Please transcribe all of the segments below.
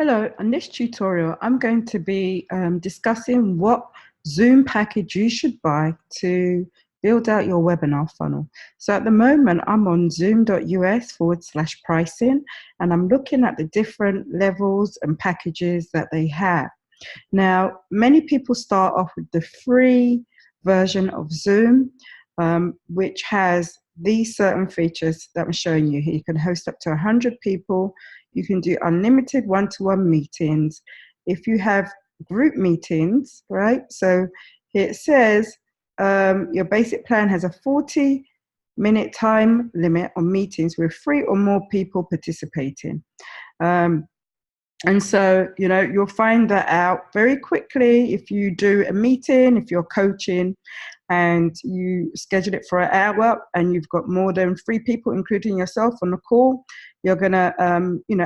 Hello, in this tutorial, I'm going to be discussing what Zoom package you should buy to build out your webinar funnel. So at the moment, I'm on zoom.us/pricing, and I'm looking at the different levels and packages that they have. Now, many people start off with the free version of Zoom, which has these certain features that I'm showing you here. You can host up to 100 people. You can do unlimited one-to-one meetings. If you have group meetings, right? So here it says your basic plan has a 40-minute time limit on meetings with 3 or more people participating. And so, you'll find that out very quickly if you do a meeting, if you're coaching and you schedule it for an hour and you've got more than 3 people, including yourself, on the call, you're going to,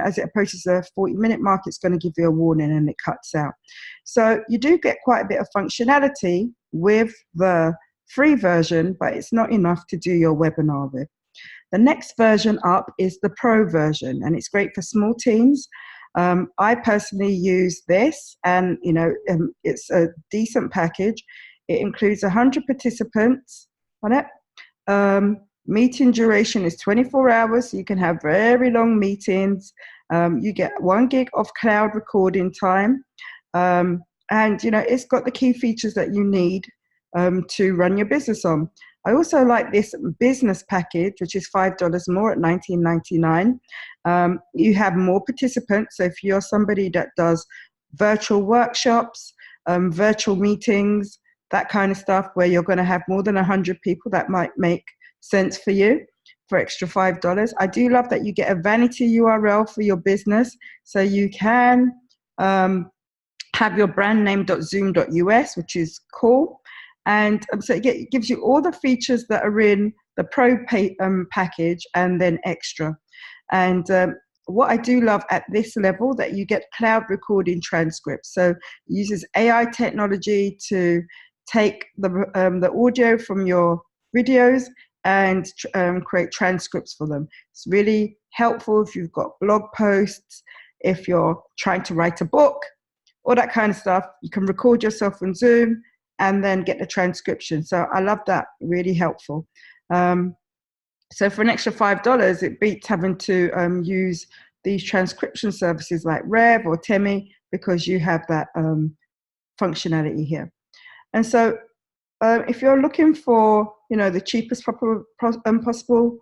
as it approaches the 40-minute mark, it's going to give you a warning and it cuts out. So you do get quite a bit of functionality with the free version, but it's not enough to do your webinar with. The next version up is the pro version, and it's great for small teams. I personally use this, and it's a decent package. It includes 100 participants on it. Meeting duration is 24 hours, so you can have very long meetings. You get 1 gig of cloud recording time, and it's got the key features that you need to run your business on. I also like this business package, which is $5 more at $19.99. You have more participants. So if you're somebody that does virtual workshops, virtual meetings, that kind of stuff, where you're going to have more than 100 people, that might make sense for you for extra $5. I do love that you get a vanity URL for your business. So you can have your brand name.zoom.us, which is cool. And so it gives you all the features that are in the pro package and then extra. And what I do love at this level, that you get cloud recording transcripts. So it uses AI technology to take the audio from your videos and create transcripts for them. It's really helpful if you've got blog posts, if you're trying to write a book, all that kind of stuff. You can record yourself on Zoom and then get the transcription. So I love that, really helpful. So for an extra $5, it beats having to use these transcription services like Rev or Temi, because you have that functionality here. And so if you're looking for, the cheapest possible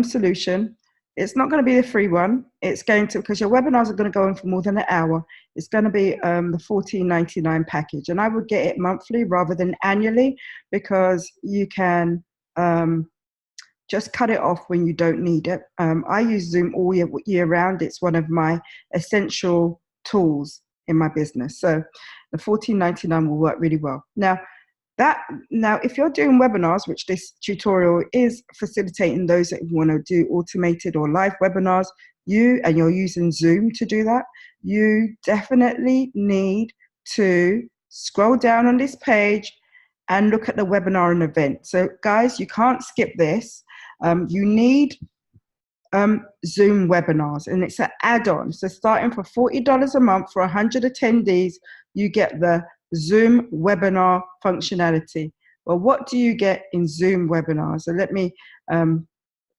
solution, it's not going to be the free one. It's going to, because your webinars are going to go on for more than an hour, it's going to be the $14.99 package. And I would get it monthly rather than annually, because you can just cut it off when you don't need it. I use Zoom all year round. It's one of my essential tools in my business. So the $14.99 will work really well. Now, if you're doing webinars, which this tutorial is facilitating those that want to do automated or live webinars, and you're using Zoom to do that, you definitely need to scroll down on this page and look at the webinar and event. So guys, you can't skip this. You need Zoom webinars, and it's an add-on. So starting for $40 a month for 100 attendees, you get the Zoom webinar functionality. Well, what do you get in Zoom webinars? So let me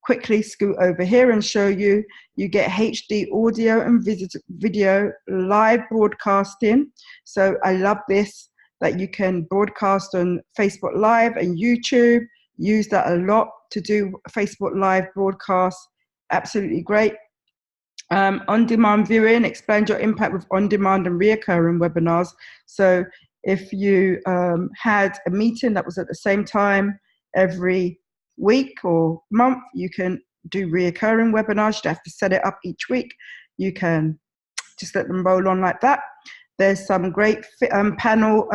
quickly scoot over here and show you. You get HD audio and video live broadcasting. So I love this, that you can broadcast on Facebook Live and YouTube. Use that a lot to do Facebook Live broadcasts. Absolutely great. On-demand viewing, expand your impact with on-demand and reoccurring webinars. So if you had a meeting that was at the same time every week or month, you can do reoccurring webinars. You don't have to set it up each week. You can just let them roll on like that. There's some great panel,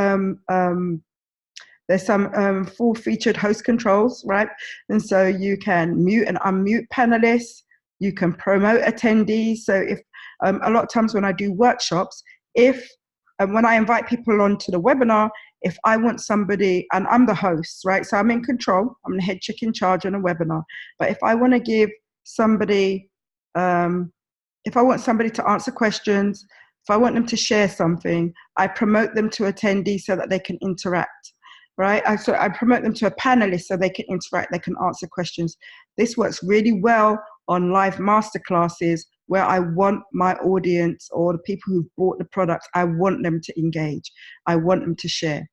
there's some full featured host controls, right? And so you can mute and unmute panelists. You can promote attendees. So if a lot of times when I do workshops, when I invite people onto the webinar, if I want somebody, and I'm the host, right? So I'm in control. I'm the head chick in charge on a webinar. But if I want to give somebody, if I want somebody to answer questions, If I want them to share something, I promote them to attendees so that they can interact, right? So I promote them to a panelist so they can interact, they can answer questions. This works really well on live masterclasses where I want my audience or the people who've bought the product, I want them to engage. I want them to share.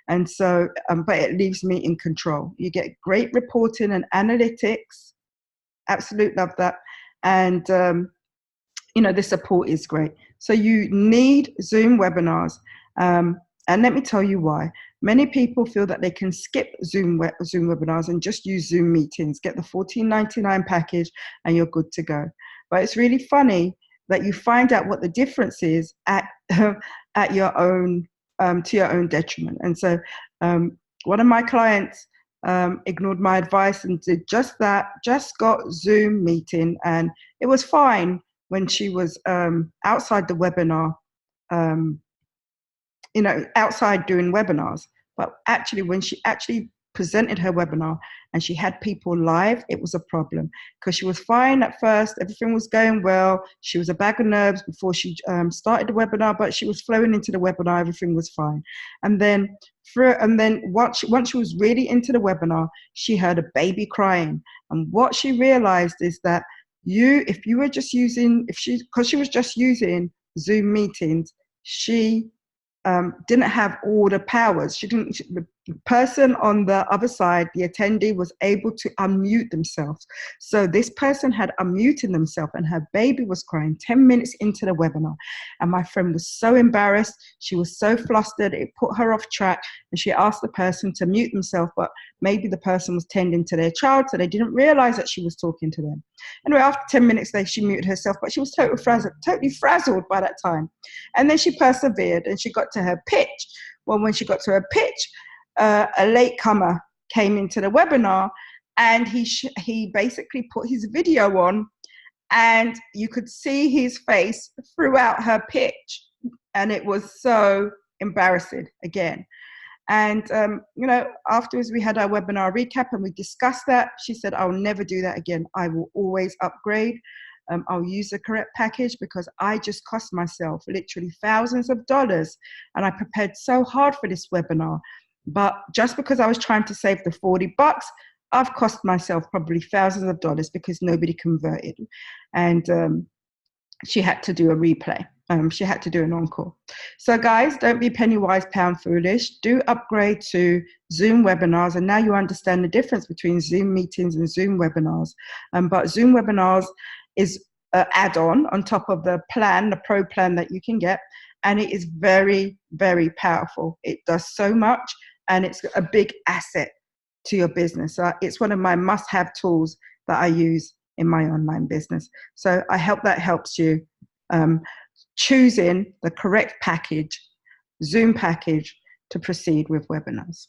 And so, but it leaves me in control. You get great reporting and analytics. Absolutely love that. And, the support is great. So you need Zoom webinars. And let me tell you why. Many people feel that they can skip Zoom webinars and just use Zoom meetings, get the $14.99 package, and you're good to go. But it's really funny that you find out what the difference is at your own to your own detriment. And so one of my clients ignored my advice and did just that, just got Zoom meeting, and it was fine when she was outside the webinar, outside doing webinars. But actually, when she actually presented her webinar and she had people live, it was a problem because she was fine at first. Everything was going well. She was a bag of nerves before she started the webinar, but she was flowing into the webinar. Everything was fine. And then once she was really into the webinar, she heard a baby crying. And what she realized is that because she was just using Zoom meetings, she didn't have all the powers. The person on the other side, the attendee, was able to unmute themselves. So this person had unmuted themselves and her baby was crying 10 minutes into the webinar. And my friend was so embarrassed. She was so flustered. It put her off track. And she asked the person to mute themselves, but maybe the person was tending to their child, so they didn't realize that she was talking to them. Anyway, after 10 minutes, she muted herself, but she was totally frazzled by that time. And then she persevered and she got to her pitch. Well, when she got to her pitch, a latecomer came into the webinar, and he basically put his video on, and you could see his face throughout her pitch, and it was so embarrassing again. And afterwards we had our webinar recap and we discussed that. She said, "I'll never do that again. I will always upgrade. I'll use the correct package because I just cost myself literally thousands of dollars, and I prepared so hard for this webinar. But just because I was trying to save the $40, I've cost myself probably thousands of dollars because nobody converted." And she had to do a replay. She had to do an encore. So guys, don't be penny wise, pound foolish. Do upgrade to Zoom webinars. And now you understand the difference between Zoom meetings and Zoom webinars. But Zoom webinars is an add-on on top of the pro plan that you can get. And it is very, very powerful. It does so much, and it's a big asset to your business. It's one of my must-have tools that I use in my online business. So I hope that helps you choosing the correct package, Zoom package, to proceed with webinars.